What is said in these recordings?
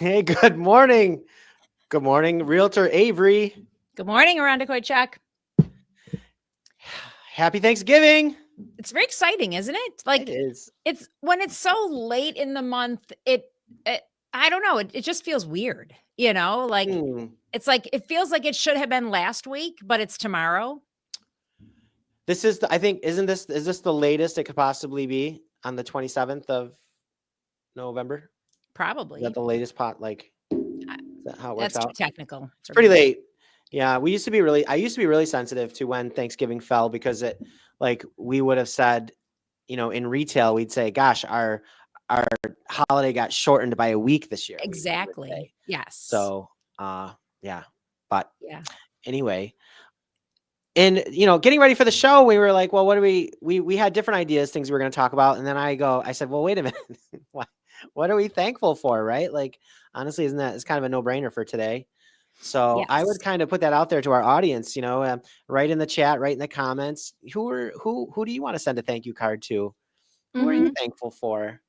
Hey, good morning. Good morning, Realtor Avery. Good morning, Aranda Koychuk. Happy Thanksgiving. It's very exciting, isn't it? It is. It's when it's so late in the month, it I don't know, it just feels weird, Hmm. it's like it feels like it should have been last week, but it's tomorrow. This is I think, is this the latest it could possibly be on the 27th of November? Is that Probably. the latest pot? Uh, Is that how it works That's too out? technical It's for pretty me. late. Yeah, I used to be really sensitive to when Thanksgiving fell because we would have said, in retail, we'd say, gosh, our holiday got shortened by a week this year. We would say. Exactly. Yes. So, yeah, but Yeah. anyway, and getting ready for the show, we were like, well, what do we had different ideas, things we were going to talk about, and then I said, well, wait a minute, what are we thankful for, right? Like, honestly, isn't that it's kind of a no brainer for today? So I would Yes. kind of put that out there to our audience, write in the chat, write in the comments, who do you want to send a thank you card to? Who are you Mhm. thankful for?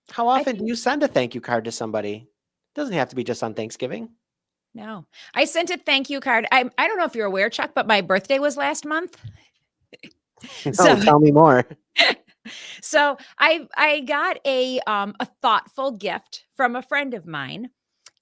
How I often do think you send a thank you card to somebody? It doesn't have to be just on Thanksgiving. no. I sent a thank you card. I don't know if you're aware, Chuck, but my birthday was last month. No, So tell me more. so I got a thoughtful gift from a friend of mine.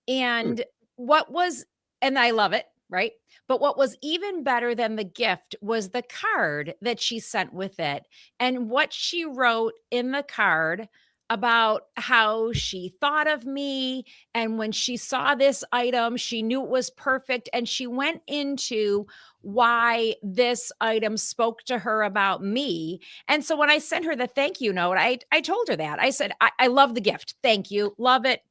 Hmm. And what was and I love it, right? But what was even better than the gift was the card that she sent with it, and what she wrote in the card about how she thought of me, and when she saw this item, she knew it was perfect, and she went into why this item spoke to her about me. And so when I sent her the thank you note, I told her that. I said, I love the gift. Thank you. Love it,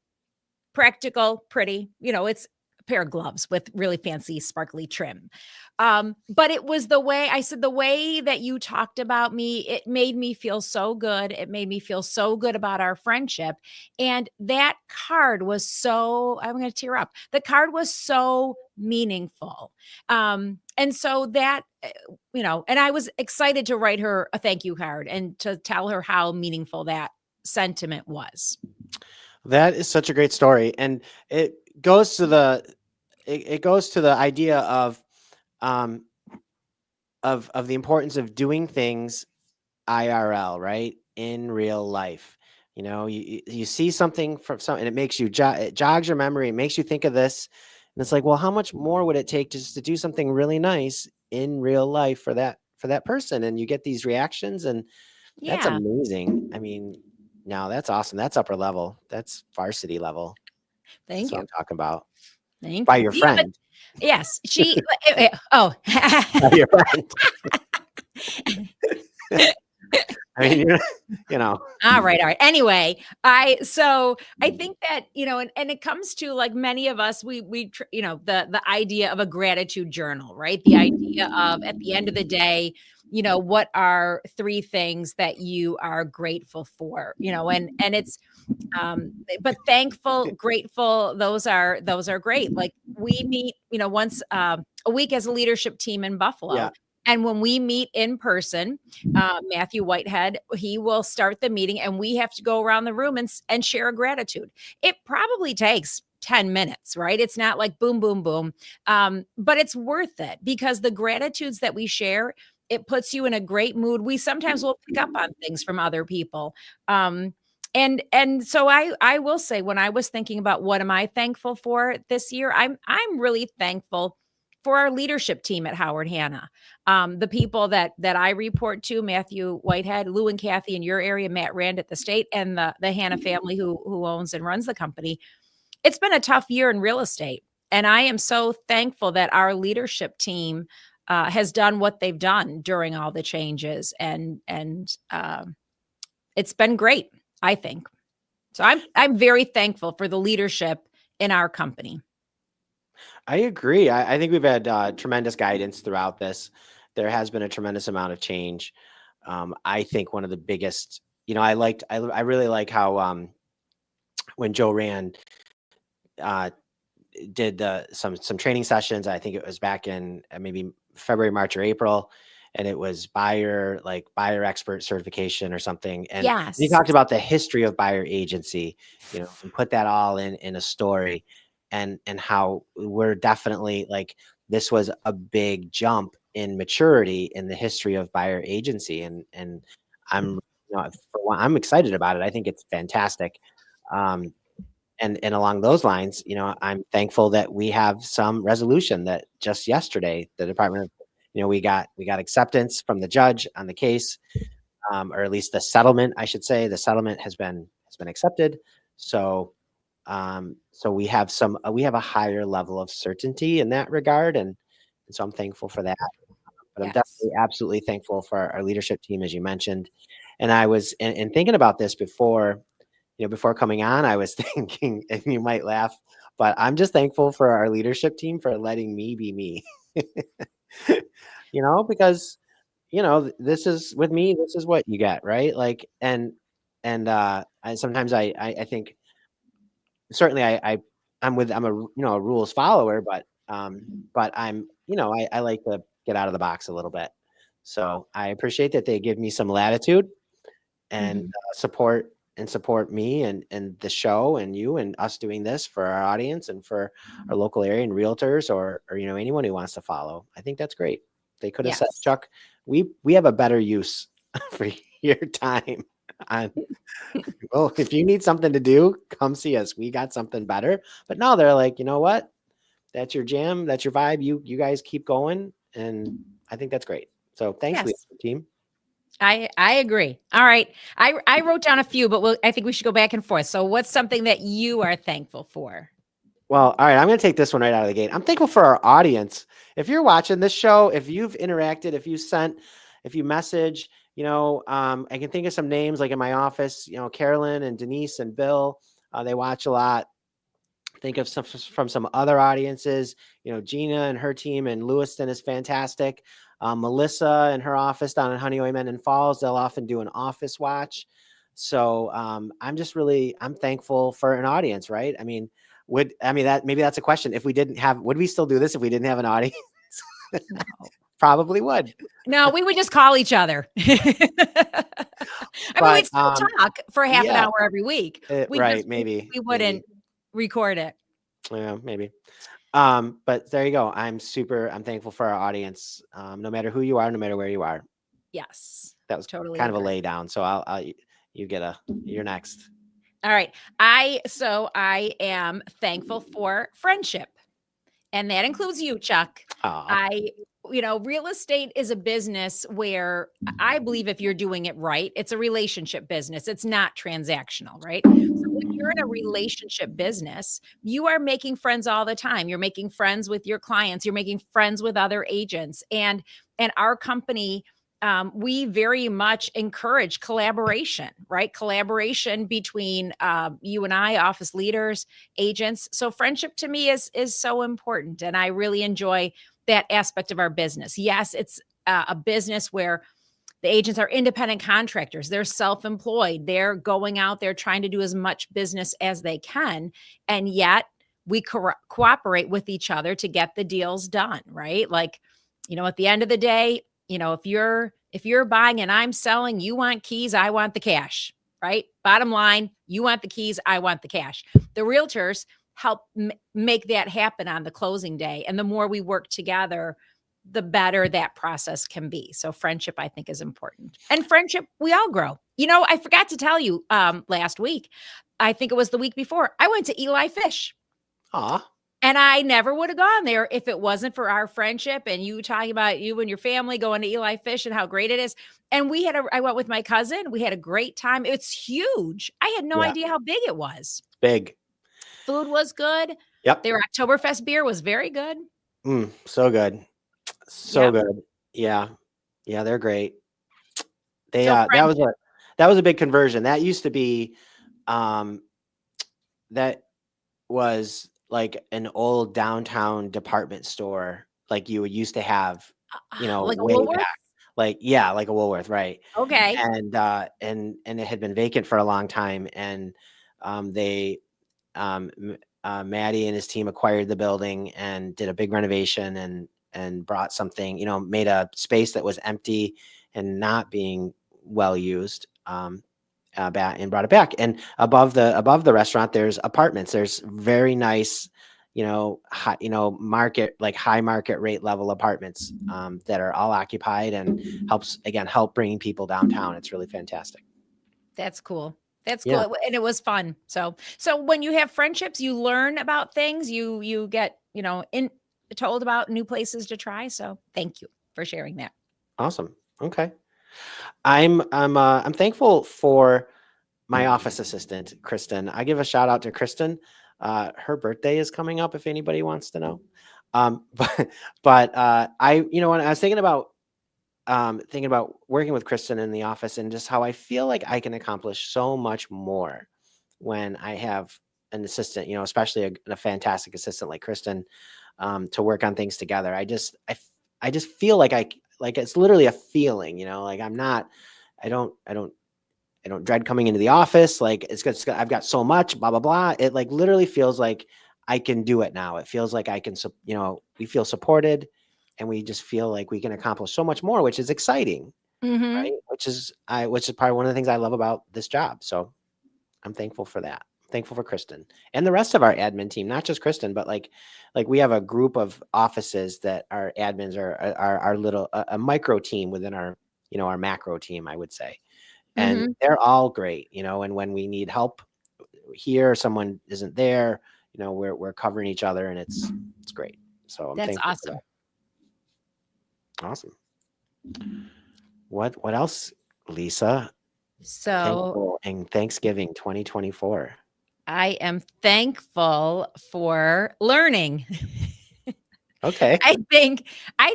practical, pretty. It's a pair of gloves with really fancy, sparkly trim. But it was the way I said, the way that you talked about me, it made me feel so good. It made me feel so good about our friendship. And that card was I'm going to tear up. The card was so meaningful. And so and I was excited to write her a thank you card and to tell her how meaningful that sentiment was. That is such a great story, and it goes to the it goes to the idea um of the importance of doing things IRL, right? In real life. You see something from some and it makes you it jogs your memory, it makes you think of this. And it's like, well, how much more would it take just to do something really nice in real life for that person? And you get these reactions, and that's Yeah. amazing. I mean, no, that's awesome. That's upper level. That's varsity level. That's Thank what you. I'm talking about. Thank By you. your Yeah, but friend. yes, oh. By your friend. I mean, All right, all right. Anyway, I think that, and it comes to like many of us, the idea of a gratitude journal, right? The idea of at the end of the day, what are three things that you are grateful for, and it's but thankful, grateful, those are great. Like we meet, once a week as a leadership team in Buffalo. yeah. And when we meet in person, Matthew Whitehead, he will start the meeting and we have to go around the room and share a gratitude. It probably takes 10 minutes, right? It's not like boom, boom, boom. But it's worth it because the gratitudes that we share, it puts you in a great mood. We sometimes will pick up on things from other people. Um, and so I will say, when I was thinking about what am I thankful for this year, I'm really thankful for our leadership team at Howard Hanna. The people that I report to, Matthew Whitehead, Lou and Kathy in your area, Matt Rand at the state, and the Hanna family who owns and runs the company. It's been a tough year in real estate, and I am so thankful that our leadership team has done what they've done during all the changes, and it's been great, I think. So I'm very thankful for the leadership in our company. I agree. I think we've had tremendous guidance throughout this. There has been a tremendous amount of change. I think one of the biggest, I really like how when Joe Rand uh, did some training sessions. I think it was back in maybe February, March, or April, and it was buyer expert certification or something. And he Yes. talked about the history of buyer agency, and put that all in a story, and how we're definitely like, this was a big jump in maturity in the history of buyer agency. And I'm, for one, I'm excited about it. I think it's fantastic. Um, and along those lines, I'm thankful that we have some resolution that just yesterday, the department of, we got acceptance from the judge on the case, or at least the settlement, I should say. The settlement has been accepted. So, so we have a higher level of certainty in that regard, and so I'm thankful for that. But I'm Yes. definitely absolutely thankful for our leadership team, as you mentioned. And I was and thinking about this before, before coming on, I was thinking, and you might laugh, but I'm just thankful for our leadership team for letting me be me. Because this is with me, this is what you get, right? Like, and I sometimes I think, certainly I'm a rules follower, but I like to get out of the box a little bit. So I appreciate that they give me some latitude and Mhm. support me and the show and you and us doing this for our audience and for our local area and realtors, or anyone who wants to follow. I think that's great. They could have said, Yes. Chuck, we have a better use for your time. on Well, if you need something to do, come see us. We got something better. But no, they're like, you know what? That's your jam. That's your vibe. You guys keep going. And I think that's great. So thanks, Yes. leadership team. I agree. All right. I wrote down a few, but I think we should go back and forth. So what's something that you are thankful for? Well, all right. I'm going to take this one right out of the gate. I'm thankful for our audience. If you're watching this show, if you've interacted, if you message, I can think of some names like in my office, Carolyn and Denise and Bill, they watch a lot. Think of some from some other audiences. Gina and her team in Lewiston is fantastic. Melissa and her office down in Honeyway Mendon Falls, they'll often do an office watch. So I'm thankful for an audience, right? That maybe that's a question. If we didn't have, would we still do this if we didn't have an audience? No. Probably would. No, we would just call each other. We'd But still talk for half an yeah, hour every week. right, maybe, We wouldn't record it. yeah, maybe. But there you go. I'm thankful for our audience. No matter who you are, no matter where you are. Yes. That was Totally kind of a agree. lay down. So you're next. All right. I am thankful for friendship. And that includes you, Chuck. Aw. I real estate is a business where I believe if you're doing it right, it's a relationship business. It's not transactional, right? So when you're in a relationship business, you are making friends all the time. You're making friends with your clients, you're making friends with other agents. And our company, we very much encourage collaboration, right? Collaboration between you and I, office leaders, agents. So friendship to me is so important, and I really enjoy that aspect of our business. Yes, it's a business where the agents are independent contractors. They're self-employed. They're going out there trying to do as much business as they can, and yet we cooperate with each other to get the deals done, right? Like, at the end of the day, if you're buying and I'm selling, you want keys, I want the cash, right? Bottom line, you want the keys, I want the cash. The realtors help make that happen on the closing day. And the more we work together, the better that process can be. So friendship, I think, is important. And friendship, we all grow. I forgot to tell you last week, I think it was the week before, I went to Eli Fish. Aw. And I never would have gone there if it wasn't for our friendship and you talking about you and your family going to Eli Fish and how great it is. And I went with my cousin. We had a great time. It's huge. I had no Yeah. idea how big it was. Big. Food was good. Yep. Their Oktoberfest beer was very good. So good. So Yep. good. Yeah. Yeah, they're great. They So friendship. that was a big conversion. That used to be that was like an old downtown department store like you would used to have, Like a way Woolworth? back. Like, yeah, like a Woolworth, right. Okay. And it had been vacant for a long time, and they Maddie and his team acquired the building and did a big renovation, and brought something, made a space that was empty and not being well used, back, and brought it back. And above the restaurant, there's apartments. There's very nice, high, high market rate level apartments, that are all occupied, and help bringing people downtown. It's really fantastic. That's cool. That's Yeah. cool, and it was fun. So when you have friendships, you learn about things, you get, told about new places to try, so thank you for sharing that. Awesome. Okay. I'm thankful for my office assistant, Kristen. I give a shout out to Kristen. Her birthday is coming up, if anybody wants to know. When I was thinking about working with Kristen in the office, and just how I feel like I can accomplish so much more when I have an assistant, especially a fantastic assistant like Kristen, to work on things together. I just feel like it's literally a feeling, like I don't dread coming into the office. Like I've got so much, blah, blah, blah. It like literally feels like I can do it now. It feels like we feel supported, and we just feel like we can accomplish so much more, which is exciting, Mhm. right? Which is probably one of the things I love about this job. So I'm thankful for that. Thankful for Kristen and the rest of our admin team, not just Kristen, but like we have a group of offices that our admins are our little a micro team within our macro team, I would say. And Mhm. they're all great, and when we need help here, someone isn't there, we're covering each other, and it's great. So I'm That's thankful for awesome. that. Awesome. What else, Lisa? So, Thankful and Thanksgiving 2024. I am thankful for learning. Okay. I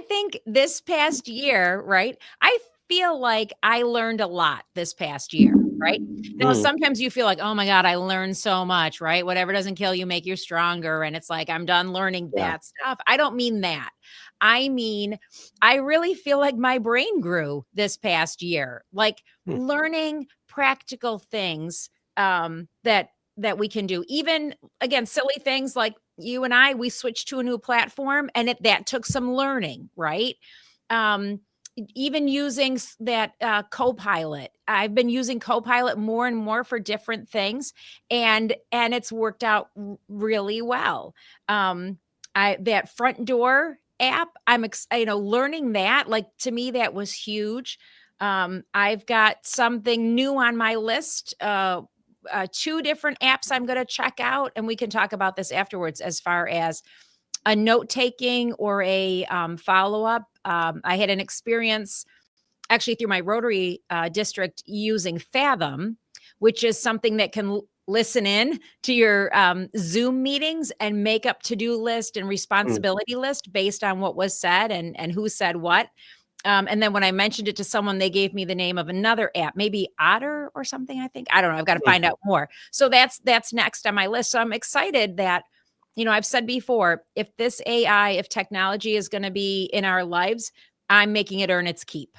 think this past year, right? I feel like I learned a lot this past year, right? Now, Mm, sometimes you feel like, "Oh my god, I learned so much," right? Whatever doesn't kill you make you stronger, and it's like, I'm done learning yeah. that stuff. I don't mean that. I mean, I really feel like my brain grew this past year, like Hmm, learning practical things, that we can do. Even again, silly things like you and I, we switched to a new platform, and that took some learning, right? Um, Even using that Copilot. I've been using Copilot more and more for different things, and it's worked out really well. Um, I that front door app, learning that, like, to me that was huge. I've got something new on my list. Two different apps I'm going to check out, and we can talk about this afterwards as far as a note taking or a follow up. I had an experience actually through my Rotary district using Fathom, which is something that can listen in to your Zoom meetings and make up to-do list and hmm, responsibility list based on what was said and who said what. And then when I mentioned it to someone, they gave me the name of another app, maybe Otter or something, I think. I don't know. I've got to hmm. find out more. So that's next on my list. So I'm excited that, I've said before, if technology is going to be in our lives, I'm making it earn its keep.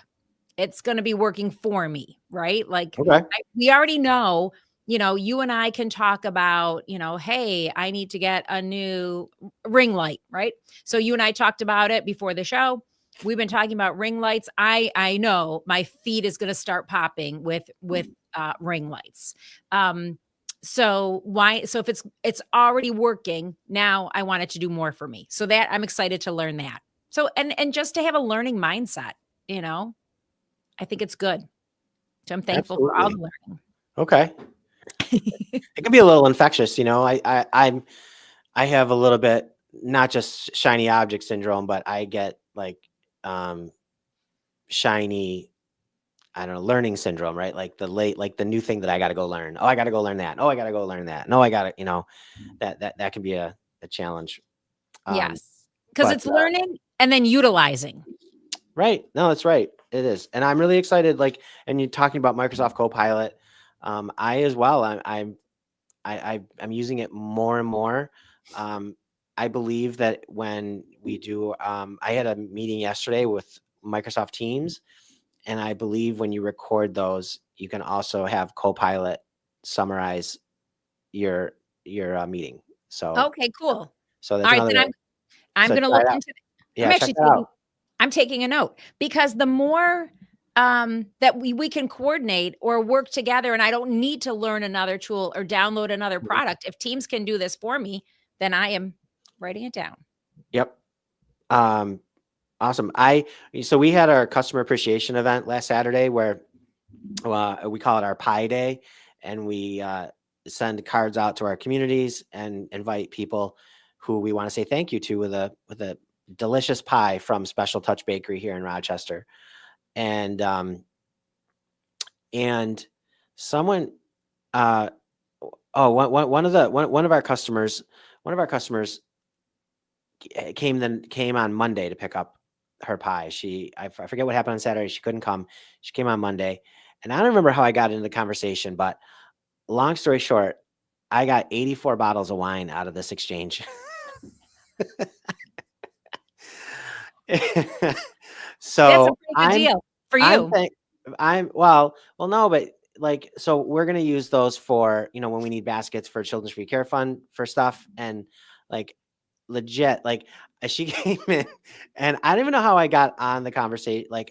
It's going to be working for me, right? Like Okay. we already know, you and I can talk about, hey, I need to get a new ring light, right? So you and I talked about it before the show. We've been talking about ring lights. I know my feed is going to start popping with ring lights. Um, so if it's already working, now I want it to do more for me. So that I'm excited to learn that. So and just to have a learning mindset, you know, I think it's good. So I'm thankful for all Absolutely. the Okay. learning. It can be a little infectious, I have a little bit, not just shiny object syndrome, but I get like um shiny, I don't know, learning syndrome, right? Like the new thing that I got to go learn. Oh, I got to go learn that. Oh, I got to go learn that. No, I got to, that can be a challenge. Um, Yes, because but it's learning and then utilizing. Right. No, that's right. It is. And I'm really excited. And you're talking about Microsoft Copilot. I as well, I'm using it more and more. Um, I believe that when we do, I had a meeting yesterday with Microsoft Teams, and I believe when you record those, you can also have Copilot summarize your meeting. So, Okay, cool. so that's All right, another then way. I'm So gonna try look it out. into Yeah, I'm check actually that taking out. I'm taking a note because the more that we can coordinate or work together, and I don't need to learn another tool or download another Mhm. product. If Teams can do this for me, then I am writing it down. Yep. Um, awesome. So we had our customer appreciation event last Saturday where we call it our Pie Day, and we send cards out to our communities and invite people who we want to say thank you to with a delicious pie from Special Touch Bakery here in Rochester. And and someone uh oh one of our customers came on Monday to pick up her pie. I forget what happened on Saturday. She couldn't come. She came on Monday, and I don't remember how I got into the conversation, but long story short, I got 84 bottles of wine out of this exchange. That's a So pretty good deal for I'm you. think I'm well no, but like so we're gonna use those for when we need baskets for Children's Free Care Fund for stuff and like legit like she came in and I don't even know how I got on the conversation. Like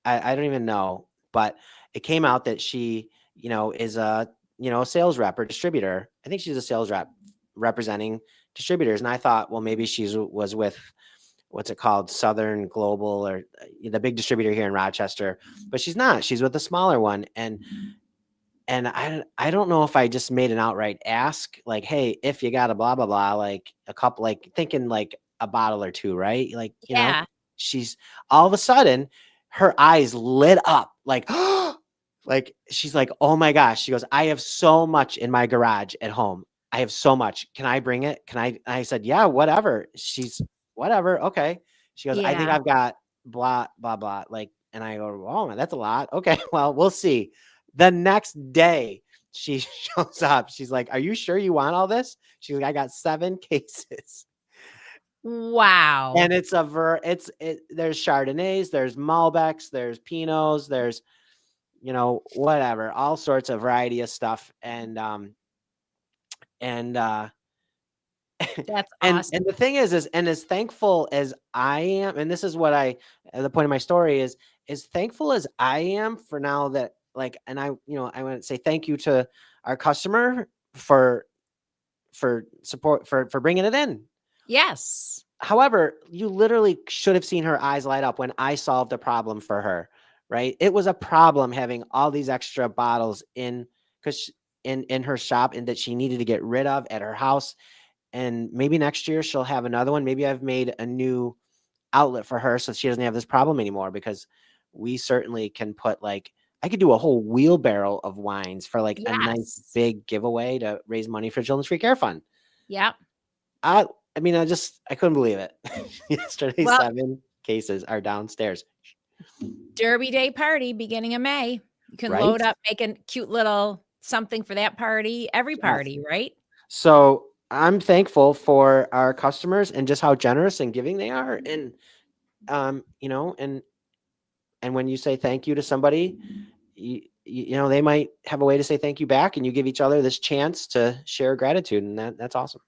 I don't even know, but it came out that she is a sales rep or distributor. I think she's a sales rep representing distributors, and I thought, well, maybe was with what's it called, Southern Global or the big distributor here in Rochester, but she's not. She's with a smaller one, and I don't know if I just made an outright ask, like, hey, if you got a blah blah blah, like a couple, like thinking like a bottle or two, right? Like Yeah. she's all of a sudden her eyes lit up, like like she's like, oh my gosh, she goes, I have so much in my garage at home. I have so much. Can I bring it? Can I said, yeah, whatever. She's whatever. Okay. She goes, I think Yeah. I've got blah, blah, blah. Like, and I go, oh man, that's a lot. Okay. Well, we'll see. The next day she shows up. She's like, are you sure you want all this? She's like, I got 7 cases. Wow. And there's Chardonnays, there's Malbecs, there's Pinots, there's whatever, all sorts of variety of stuff. And That's and awesome. the thing is and as thankful as I am, and this is what the point of my story is, as thankful as I am for now that like, and I want to say thank you to our customer for support for bringing it in. Yes. However, you literally should have seen her eyes light up when I solved a problem for her, right? It was a problem having all these extra bottles because in her shop and that she needed to get rid of at her house. And maybe next year she'll have another one. Maybe I've made a new outlet for her so she doesn't have this problem anymore, because we certainly can put like I could do a whole wheelbarrow of wines for like a nice Yes. big giveaway to raise money for Children's Free Care Fund. Yep. I I mean, I couldn't believe it. Yesterday, Well, 7 cases are downstairs, Derby Day party beginning of May. You can right? load up, make a cute little something for that party, every Yes. party, right? So I'm thankful for our customers and just how generous and giving they are. And and when you say thank you to somebody, they might have a way to say thank you back, and you give each other this chance to share gratitude, and that's awesome.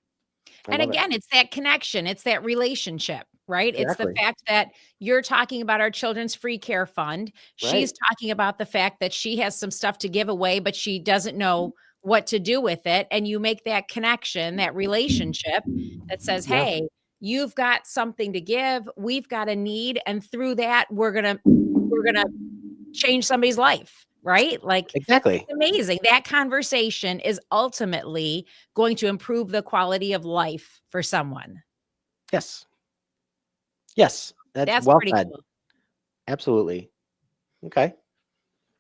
I And love it. again, it's that connection, it's that relationship, right? It's the Exactly. fact that you're talking about our Children's Free Care Fund. Right. She's talking about the fact that she has some stuff to give away, but she doesn't know what to do with it. And you make that connection, that relationship that says, Yeah. hey, you've got something to give, we've got a need, and through that, we're gonna change somebody's life, right? Like, it's Exactly. amazing. That conversation is ultimately going to improve the quality of life for someone. Yes. Yes. That's That's well pretty said. cool. Absolutely. Okay.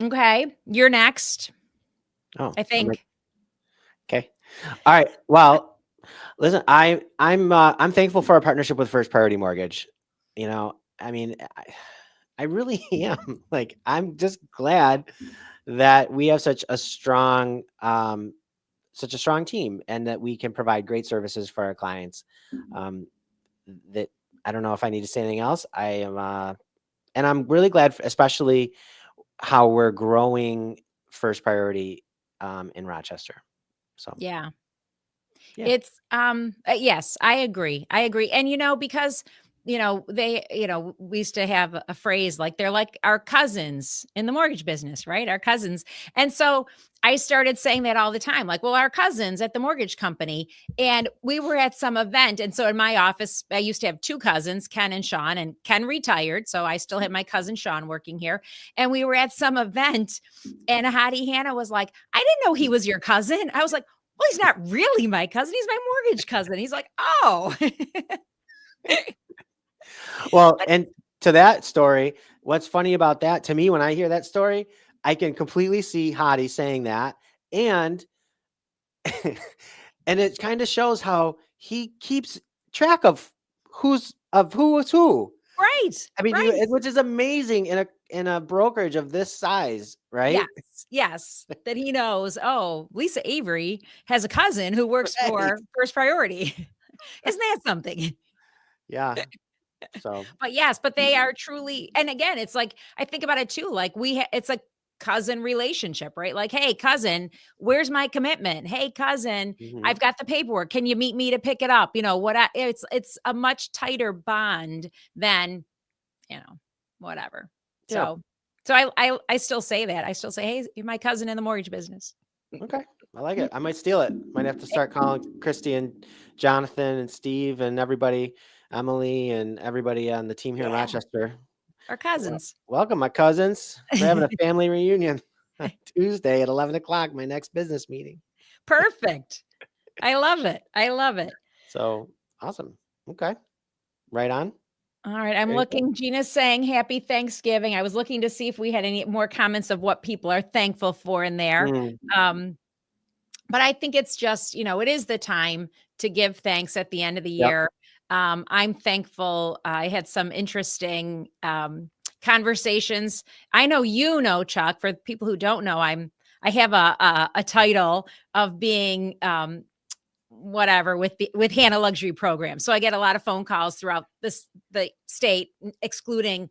Okay, you're next, Oh, I think. okay. All right. Well, listen, I'm thankful for our partnership with First Priority Mortgage. I mean, I really am. Like, I'm just glad that we have such a strong team, and that we can provide great services for our clients. Um, that I don't know if I need to say anything else. And I'm really glad, especially how we're growing First Priority in Rochester. So Yeah. yeah. It's, yes, I agree, and, because we used to have a phrase like they're like our cousins in the mortgage business, right? Our cousins. And so I started saying that all the time, like, well, our cousins at the mortgage company. And we were at some event. And so in my office, I used to have two cousins, Ken and Sean, and Ken retired. So I still had my cousin Sean working here. And we were at some event, and Hattie Hannah was like, I didn't know he was your cousin. I was like, well, he's not really my cousin. He's my mortgage cousin. He's like, oh. Well, and to that story, what's funny about that to me, when I hear that story, I can completely see Hottie saying that. And and it kind of shows how he keeps track of who is who. Right. I mean, Right. which is amazing in a brokerage of this size, right? Yes. Yes. That he knows, oh, Lisa Avery has a cousin who works Right. for First Priority. Isn't that something? Yeah. So But yes, but they are truly, and again, it's like I think about it too. Like it's a cousin relationship, right? Like, hey, cousin, where's my commitment? Hey, cousin, mhm. I've got the paperwork. Can you meet me to pick it up? It's a much tighter bond than, whatever. Yeah. So I still say that. I still say, hey, you're my cousin in the mortgage business. Okay. I like it. I might steal it. Might have to start calling Christy and Jonathan and Steve and everybody, Emily and everybody on the team here in Yeah, Rochester. our cousins. Welcome, my cousins. We're having a family reunion on Tuesday at 11 o'clock, my next business meeting. Perfect. I love it. I love it. So awesome. Okay. Right on. All right. I'm Very good. looking. Gina's saying happy Thanksgiving. I was looking to see if we had any more comments of what people are thankful for in there. Mm, But I think it's just, it is the time to give thanks at the end of the yep. year. I'm thankful. I had some interesting conversations. I know, Chuck. For people who don't know, I have a title of being whatever with Hannah Luxury Program. So I get a lot of phone calls throughout the state, excluding,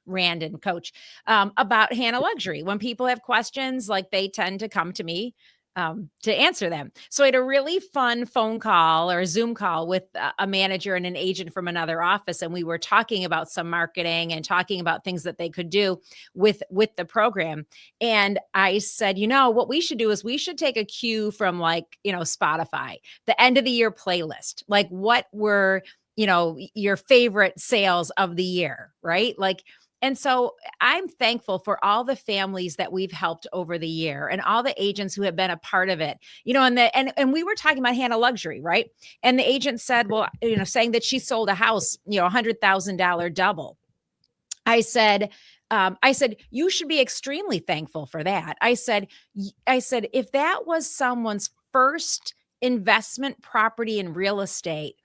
Rand and Coach, about Hannah Luxury. When people have questions, like they tend to come to me to answer them. So I had a really fun phone call or a Zoom call with a manager and an agent from another office, and we were talking about some marketing and talking about things that they could do with the program. And I said, what we should do is we should take a cue from Spotify, the end of the year playlist, like what were your favorite sales of the year, right? And so I'm thankful for all the families that we've helped over the year and all the agents who have been a part of it. And we were talking about Hannah Luxury, right? And the agent said, well, saying that she sold a house, $100,000 double. I said, you should be extremely thankful for that. I said, if that was someone's first investment property in real estate,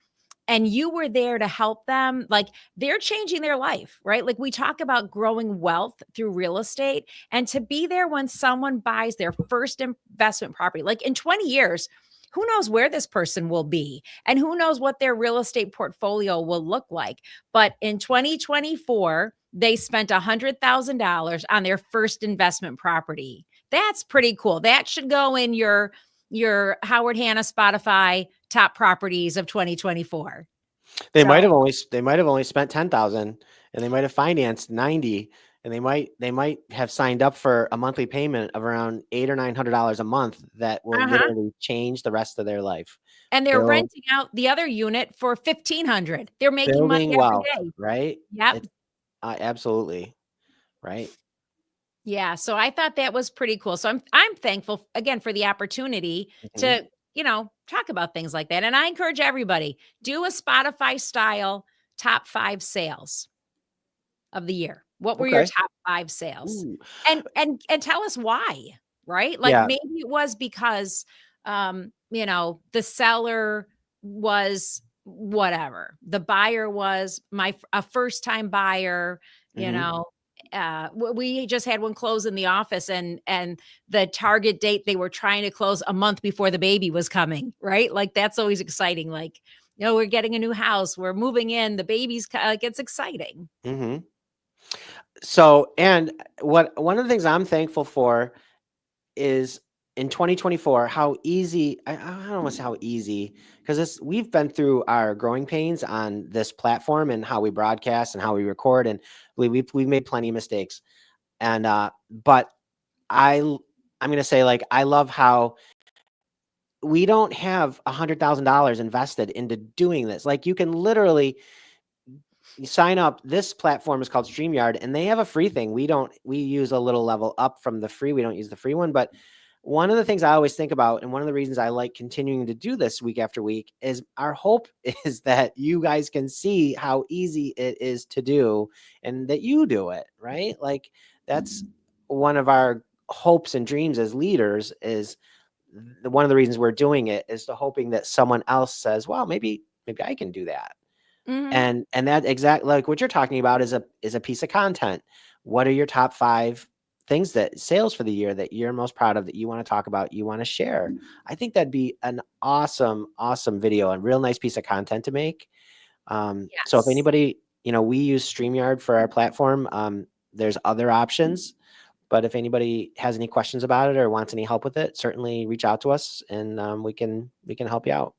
and you were there to help them, like they're changing their life, right? Like we talk about growing wealth through real estate, and to be there when someone buys their first investment property, like in 20 years, who knows where this person will be and who knows what their real estate portfolio will look like. But in 2024, they spent $100,000 on their first investment property. That's pretty cool. That should go in your Howard Hanna Spotify top properties of 2024. They might have only spent 10,000 and they might have financed 90, and they might have signed up for a monthly payment of around $800 or $900 a month that will literally change the rest of their life. And they're renting out the other unit for $1,500. They're making money every wealth, day. right? Yep. Absolutely. Right. Yeah. So I thought that was pretty cool. So I'm thankful again for the opportunity to, talk about things like that. And I encourage everybody, do a Spotify style top 5 sales of the year. What were your top 5 sales? Ooh. And tell us why, right? Like Yeah. maybe it was because the seller was whatever. The buyer was a first-time buyer, we just had one close in the office, and the target date they were trying to close a month before the baby was coming, right? Like that's always exciting. Like, we're getting a new house, we're moving in, the baby's it's exciting. Mm-hmm. So, and one of the things I'm thankful for is in 2024, how easy, I don't want to say how easy, because we've been through our growing pains on this platform and how we broadcast and how we record, and we've made plenty of mistakes. And but I'm gonna say, like, I love how we don't have $100,000 invested into doing this. Like, you can literally sign up. This platform is called StreamYard, and they have a free thing. We use a little level up from the free. We don't use the free one, but one of the things I always think about, and one of the reasons I like continuing to do this week after week, is our hope is that you guys can see how easy it is to do and that you do it, right? Like, that's one of our hopes and dreams as leaders, is one of the reasons we're doing it is to hoping that someone else says, well, maybe I can do that. Mhm. And that exact, like what you're talking about, is a piece of content. What are your top 5 things that sales for the year that you're most proud of, that you want to talk about, you want to share? I think that'd be an awesome, awesome video, and real nice piece of content to make. So if Yes. anybody, we use StreamYard for our platform. There's other options, but if anybody has any questions about it or wants any help with it, certainly reach out to us, and we can help you out.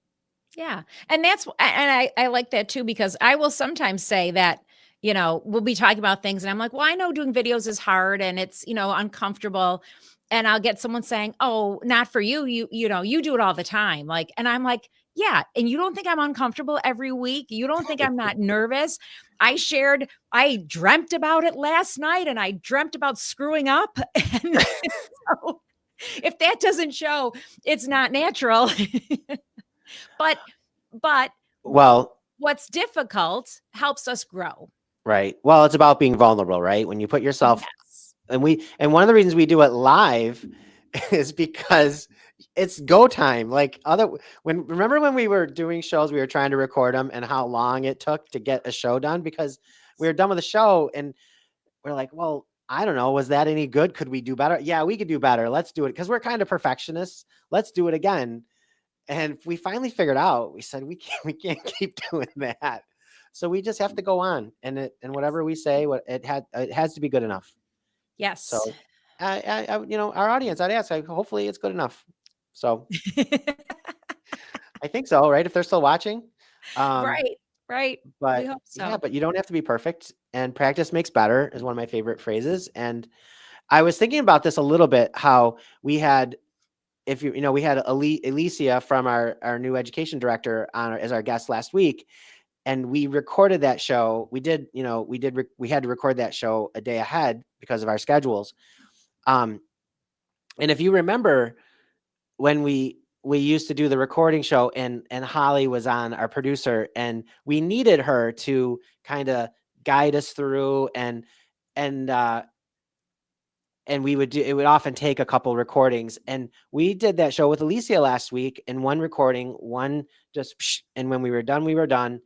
Yeah, and I like that too, because I will sometimes say that, we'll be talking about things and I'm like, "Well, I know doing videos is hard and it's, uncomfortable." And I'll get someone saying, "Oh, not for you. You do it all the time." Like, and I'm like, "Yeah, and you don't think I'm uncomfortable every week? You don't think I'm not nervous? I dreamt about it last night and I dreamt about screwing up." And so if that doesn't show, it's not natural. But but Well, what's difficult helps us grow. right. Well, it's about being vulnerable, right? When you put yourself, Yes. and one of the reasons we do it live is because it's go time. Like, remember when we were doing shows, we were trying to record them, and how long it took to get a show done, because we were done with the show and we're like, well, I don't know, was that any good? Could we do better? Yeah, we could do better. Let's do it, because we're kind of perfectionists. Let's do it again. And we finally figured out, we said we can't keep doing that. So we just have to go on, and whatever we say, it has to be good enough. Yes. So our audience, I'd ask, like, hopefully it's good enough. So I think so, right? If they're still watching. Um, Right, right. We but hope yeah, so. but you don't have to be perfect, and practice makes better is one of my favorite phrases. And I was thinking about this a little bit, how we had, if we had Alicia from our new education director as our guest last week, and we recorded that show. We had to record that show a day ahead because of our schedules. Um, and if you remember, when we used to do the recording show, and Holly was on, our producer, and we needed her to kind of guide us through, and it would often take a couple recordings, and we did that show with Alicia last week in one recording, one just and when we were done, we were done.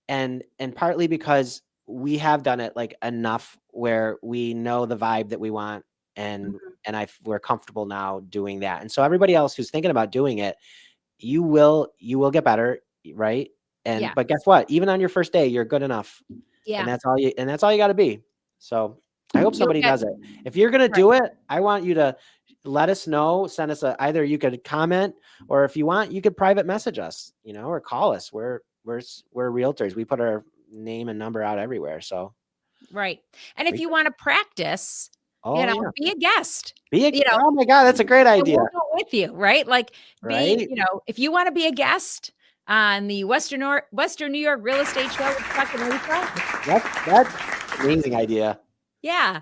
And partly because we have done it like enough where we know the vibe that we want, and Mhm. we're comfortable now doing that. And so everybody else who's thinking about doing it, you will get better, right? Yeah, But guess what? Even on your first day, you're good enough, and yeah. that's all you got to be. So I hope You'll somebody get does it. If you're gonna right. do it, I want you to let us know. Send us either you could comment, or if you want, you could private message us, or call us. We're realtors. We put our name and number out everywhere. So Right. And if reach you out. wanna practice, Oh yeah, be a guest, you know, oh my God, that's a great and idea, we'll do it with you, right? Like, right? if you wanna be a guest on the Western New York Real Estate Show with Chuck and Lisa, That's amazing idea. yeah,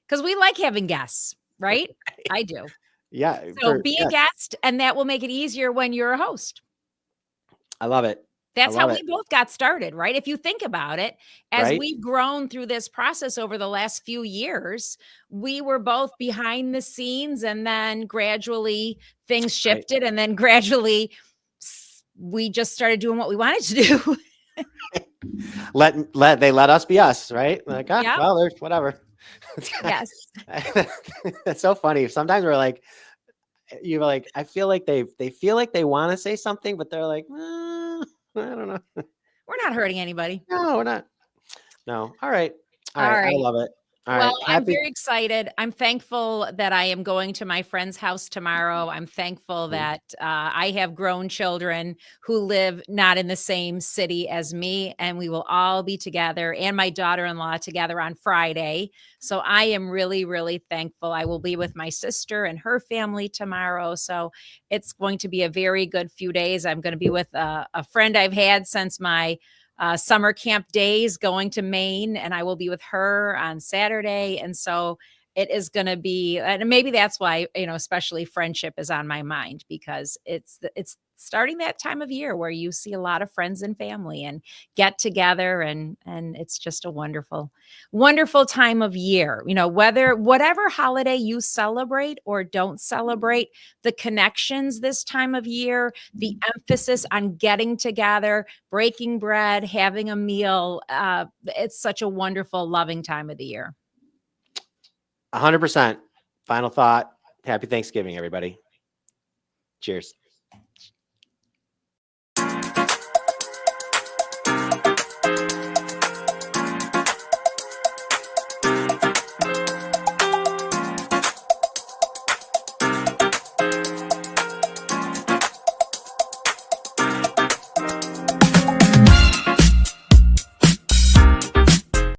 because we like having guests, right? I do. Yeah, So be a yeah, guest, and that will make it easier when you're a host. I love it. I That's how love we it. both got started, right? If you think about it, as Right, we've grown through this process over the last few years, we were both behind the scenes, and then gradually things right. shifted, and then gradually we just started doing what we wanted to do. They let us be us, right? Like, Yep. well, there's whatever. Yes. That's so funny. Sometimes we're like, you're like, I feel like they feel like they want to say something, but they're like, I don't know. We're not hurting anybody. No, we're not. No. All right. All All right. I right. love it. All Well, right. I'm Happy. very excited. I'm thankful that I am going to my friend's house tomorrow. I'm thankful Mhm. that I have grown children who live not in the same city as me, and we will all be together, and my daughter in law together on Friday. So I am really, really thankful. I will be with my sister and her family tomorrow. So it's going to be a very good few days. I'm going to be with a friend I've had since my summer camp days going to Maine, and I will be with her on Saturday. And so it is going to be, and maybe that's why, especially friendship is on my mind because it's starting that time of year where you see a lot of friends and family and get together, and it's just a wonderful, wonderful time of year. Whatever holiday you celebrate or don't celebrate, the connections this time of year, the emphasis on getting together, breaking bread, having a meal. It's such a wonderful, loving time of the year. 100%. Final thought. Happy Thanksgiving, everybody. Cheers.